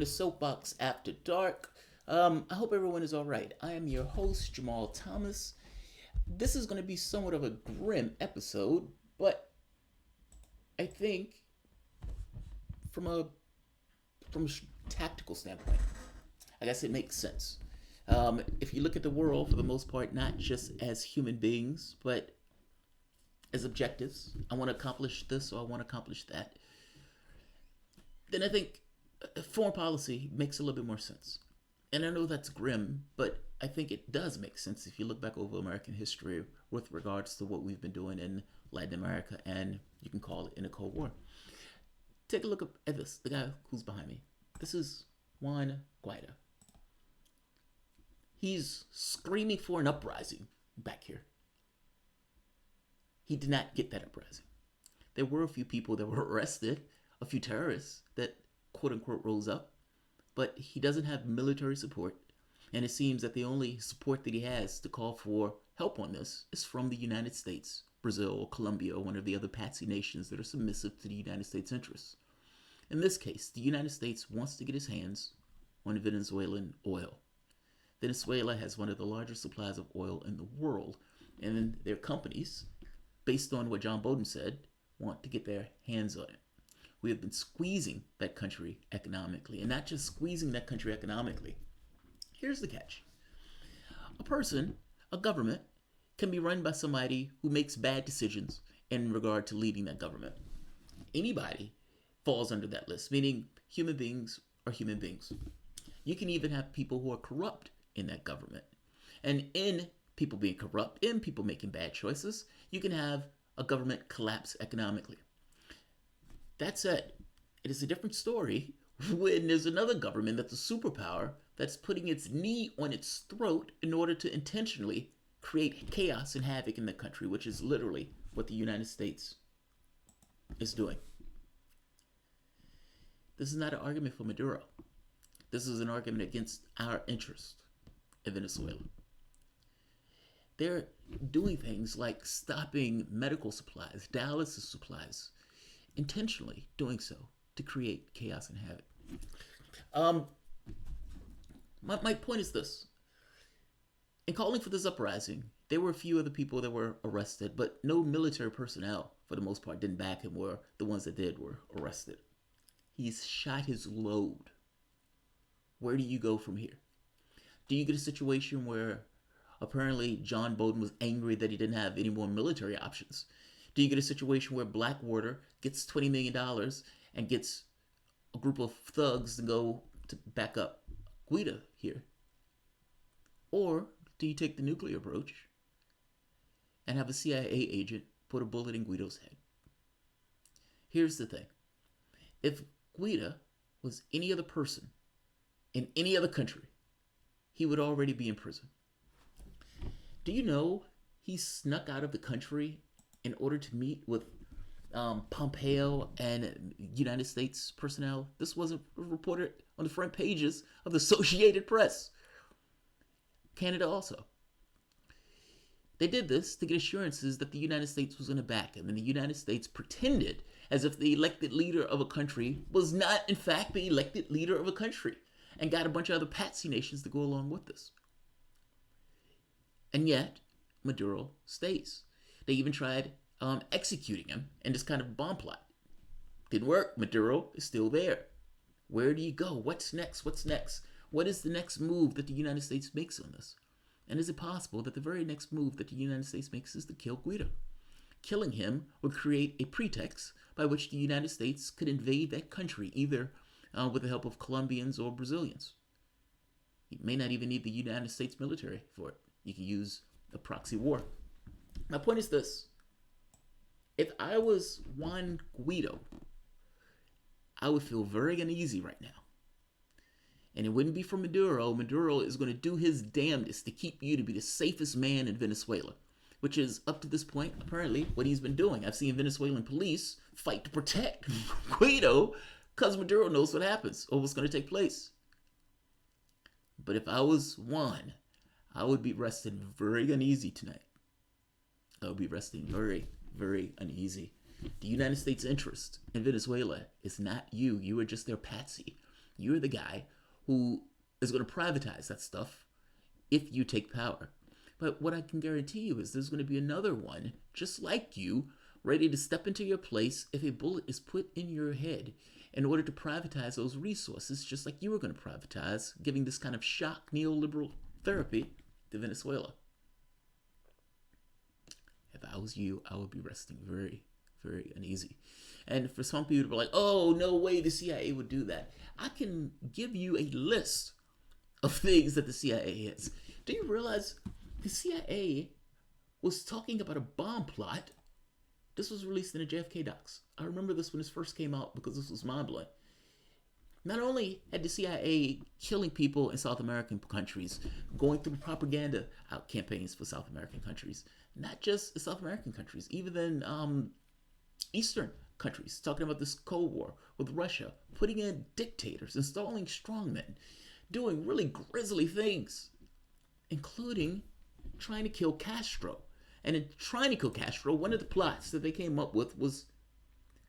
to Soapbox After Dark. I hope everyone is alright. I am your host, Jamarl Thomas. This is going to be somewhat of a grim episode, but I think from a tactical standpoint, I guess it makes sense. If you look at the world for the most part, not just as human beings, but as objectives, I want to accomplish this or I want to accomplish that, then I think foreign policy makes a little bit more sense. And I know that's grim, but I think it does make sense if you look back over American history with regards to what we've been doing in Latin America and you can call it in the Cold War. Take a look at this, the guy who's behind me. This is Juan Guaido. He's screaming for an uprising back here. He did not get that uprising. There were a few people that were arrested, a few terrorists that quote unquote rose up, but he doesn't have military support. And it seems that the only support that he has to call for help on this is from the United States, Brazil, or Colombia, or one of the other patsy nations that are submissive to the United States interests. In this case, the United States wants to get his hands on Venezuelan oil. Venezuela has one of the largest supplies of oil in the world, and their companies, based on what John Bolton said, want to get their hands on it. We have been squeezing that country economically, and not just squeezing that country economically. Here's the catch. A government, can be run by somebody who makes bad decisions in regard to leading that government. Anybody falls under that list, meaning human beings are human beings. You can even have people who are corrupt in that government. And in people being corrupt, in people making bad choices, you can have a government collapse economically. That said, it is a different story when there's another government that's a superpower that's putting its knee on its throat in order to intentionally create chaos and havoc in the country, which is literally what the United States is doing. This is not an argument for Maduro. This is an argument against our interest in Venezuela. They're doing things like stopping medical supplies, dialysis supplies, intentionally doing so to create chaos and havoc. My point is this. In calling for this uprising, there were a few other people that were arrested, but no military personnel, for the most part, didn't back him, or the ones that did were arrested. He's shot his load. Where do you go from here? Do you get a situation where apparently John Bolton was angry that he didn't have any more military options? Do you get a situation where Blackwater gets $20 million and gets a group of thugs to go to back up Guaido here? Or do you take the nuclear approach and have a CIA agent put a bullet in Guaido's head? Here's the thing. If Guaido was any other person in any other country, he would already be in prison. Do you know he snuck out of the country in order to meet with Pompeo and United States personnel? This wasn't reported on the front pages of the Associated Press. Canada also. They did this to get assurances that the United States was going to back him, and the United States pretended as if the elected leader of a country was not, in fact, the elected leader of a country, and got a bunch of other patsy nations to go along with this. And yet, Maduro stays. They even tried executing him in this kind of bomb plot. Didn't work. Maduro is still there. Where do you go? What's next? What's next? What is the next move that the United States makes on this? And is it possible that the very next move that the United States makes is to kill Guaido? Killing him would create a pretext by which the United States could invade that country, either with the help of Colombians or Brazilians. You may not even need the United States military for it. You can use a proxy war. My point is this. If I was Juan Guaido, I would feel very uneasy right now. And it wouldn't be for Maduro. Maduro is going to do his damnedest to keep you to be the safest man in Venezuela, which is, up to this point, apparently what he's been doing. I've seen Venezuelan police fight to protect Guaido because Maduro knows what happens or what's going to take place. But if I was Juan, I would be resting very uneasy tonight. I would be resting very, very uneasy. The United States' interest in Venezuela is not you. You are just their patsy. You're the guy who is going to privatize that stuff if you take power. But what I can guarantee you is there's going to be another one just like you, ready to step into your place if a bullet is put in your head in order to privatize those resources, just like you were going to privatize, giving this kind of shock neoliberal therapy to Venezuela. If I was you, I would be resting very, very uneasy. And for some people to be like, oh, no way the CIA would do that. I can give you a list of things that the CIA has. Do you realize the CIA was talking about a bomb plot? This was released in the JFK docs. I remember this when this first came out because this was mind-blowing. Not only had the CIA killing people in South American countries, going through propaganda campaigns for South American countries, not just South American countries, even in Eastern countries, talking about this Cold War with Russia, putting in dictators, installing strongmen, doing really grisly things, including trying to kill Castro. And in trying to kill Castro, one of the plots that they came up with was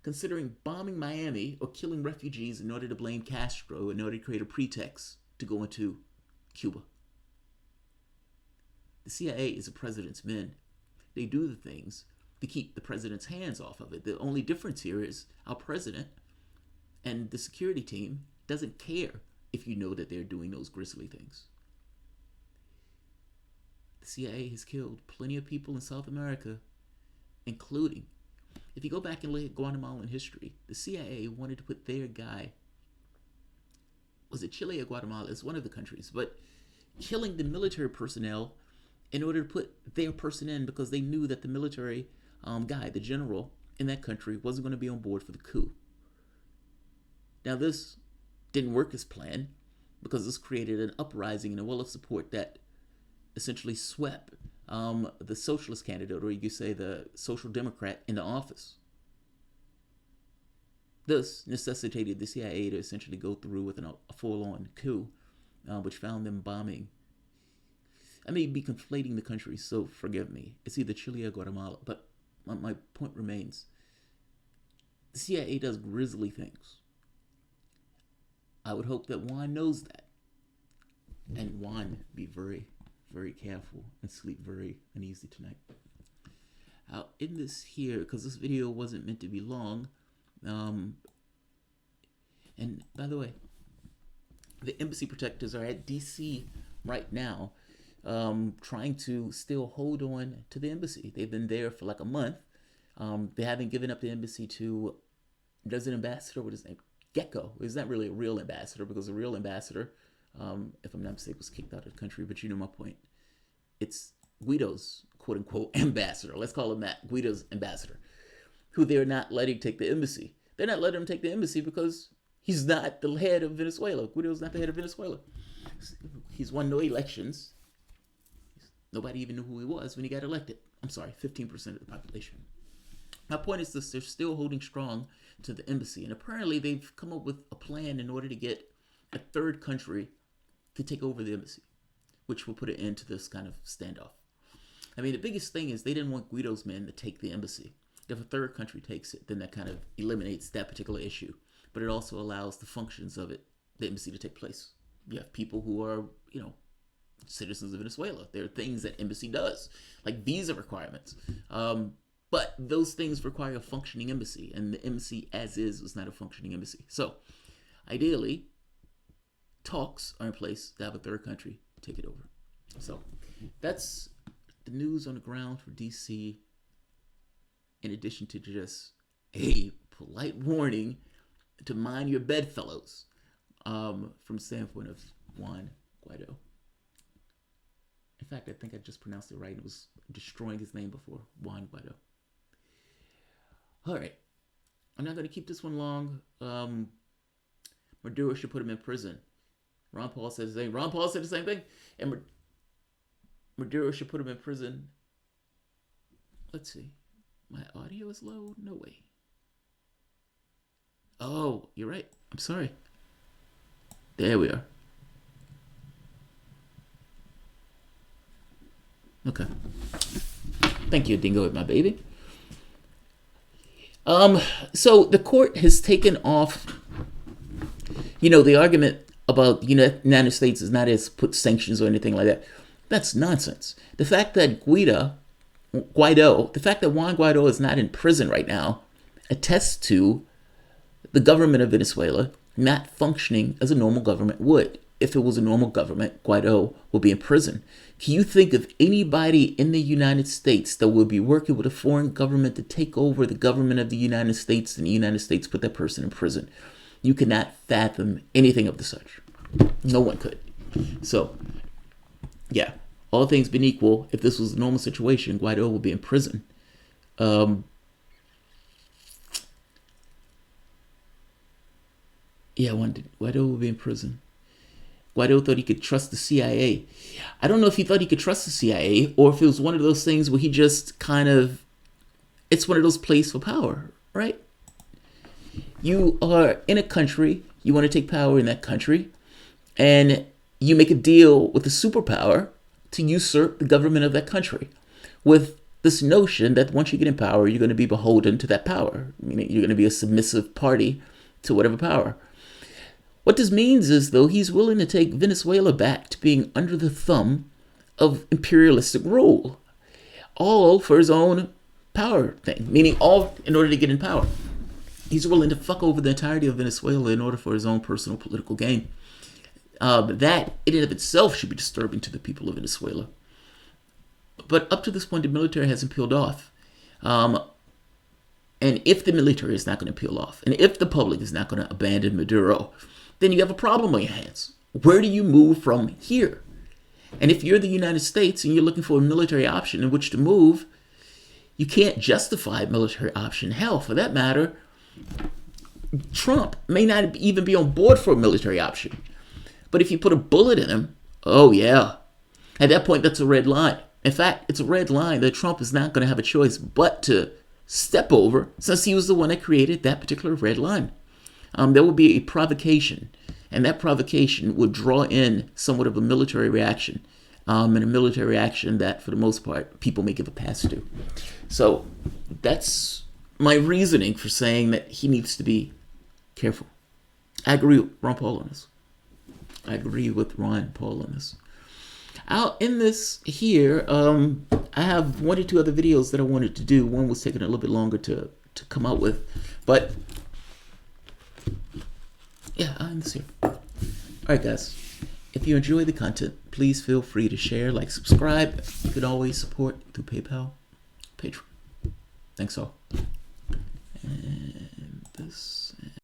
considering bombing Miami or killing refugees in order to blame Castro, in order to create a pretext to go into Cuba. The CIA is the president's men. They do the things to keep the president's hands off of it. The only difference here is our president and the security team doesn't care if you know that they're doing those grisly things. The CIA has killed plenty of people in South America, including, if you go back and look at Guatemalan history, the CIA wanted to put their guy, was it Chile or Guatemala? It's one of the countries, but killing the military personnel in order to put their person in because they knew that the military guy, the general in that country, wasn't going to be on board for the coup. Now this didn't work as planned because this created an uprising and a wall of support that essentially swept the socialist candidate, or you could say the social democrat, into office. This necessitated the CIA to essentially go through with a full-on coup, which found them bombing. I may be conflating the countries, so forgive me. It's either Chile or Guatemala, but my point remains. The CIA does grisly things. I would hope that Juan knows that. And Juan be very, very careful and sleep very uneasy tonight. I'll end this here because this video wasn't meant to be long. And by the way, the embassy protectors are at DC right now, trying to still hold on to the embassy. They've been there for like a month. They haven't given up the embassy to, there's an ambassador, what is his name? Gecko. He's not really a real ambassador because the real ambassador, if I'm not mistaken, was kicked out of the country, but you know my point. It's Guaido's quote unquote ambassador. Let's call him that, Guaido's ambassador, who they're not letting take the embassy. They're not letting him take the embassy because he's not the head of Venezuela. Guaido's not the head of Venezuela. He's won no elections. Nobody even knew who he was when he got elected. I'm sorry, 15% of the population. My point is this, they're still holding strong to the embassy. And apparently they've come up with a plan in order to get a third country to take over the embassy, which will put an end to this kind of standoff. I mean, the biggest thing is they didn't want Guaido's men to take the embassy. If a third country takes it, then that kind of eliminates that particular issue. But it also allows the functions of it, the embassy, to take place. You have people who are, citizens of Venezuela. There are things that embassy does, like visa requirements. But those things require a functioning embassy, and the embassy as is was not a functioning embassy. So, ideally, talks are in place to have a third country take it over. So, that's the news on the ground for DC, in addition to just a polite warning to mind your bedfellows, from the standpoint of Juan Guaido. In fact, I think I just pronounced it right. It was destroying his name before, Juan Guaido. All right. I'm not going to keep this one long. Maduro should put him in prison. Ron Paul said the same. Ron Paul said the same thing. And Maduro should put him in prison. Let's see. My audio is low? No way. Oh, you're right. I'm sorry. There we are. Okay. Thank you, Dingo, my baby. So the court has taken off The argument about the United States is not as put sanctions or anything like that. That's nonsense. The fact that the fact that Juan Guaido is not in prison right now attests to the government of Venezuela not functioning as a normal government would. If it was a normal government, Guaido would be in prison. Can you think of anybody in the United States that would be working with a foreign government to take over the government of the United States and the United States put that person in prison? You cannot fathom anything of the such. No one could. So, yeah, all things being equal, if this was a normal situation, Guaido would be in prison. Guaido would be in prison. Guaido thought he could trust the CIA. I don't know if he thought he could trust the CIA or if it was one of those things where he just it's one of those plays for power, right? You are in a country, you want to take power in that country, and you make a deal with a superpower to usurp the government of that country with this notion that once you get in power, you're going to be beholden to that power. Meaning you're going to be a submissive party to whatever power. What this means is, though, he's willing to take Venezuela back to being under the thumb of imperialistic rule, all for his own power thing, meaning all in order to get in power. He's willing to fuck over the entirety of Venezuela in order for his own personal political gain. That, in and of itself, should be disturbing to the people of Venezuela. But up to this point, the military hasn't peeled off. And if the military is not going to peel off, and if the public is not going to abandon Maduro, then you have a problem on your hands. Where do you move from here? And if you're the United States and you're looking for a military option in which to move, you can't justify a military option. Hell, for that matter, Trump may not even be on board for a military option. But if you put a bullet in him, oh yeah. At that point, that's a red line. In fact, it's a red line that Trump is not going to have a choice but to step over, since he was the one that created that particular red line. There will be a provocation, and that provocation would draw in somewhat of a military reaction, and a military reaction that, for the most part, people may give a pass to. So that's my reasoning for saying that he needs to be careful. I agree with Ron Paul on this. I'll end this here. I have one or two other videos that I wanted to do. One was taking a little bit longer to come out with, but yeah, I'll end this here. All right, guys. If you enjoy the content, please feel free to share, like, subscribe. You can always support through PayPal, Patreon. Thanks all. And this.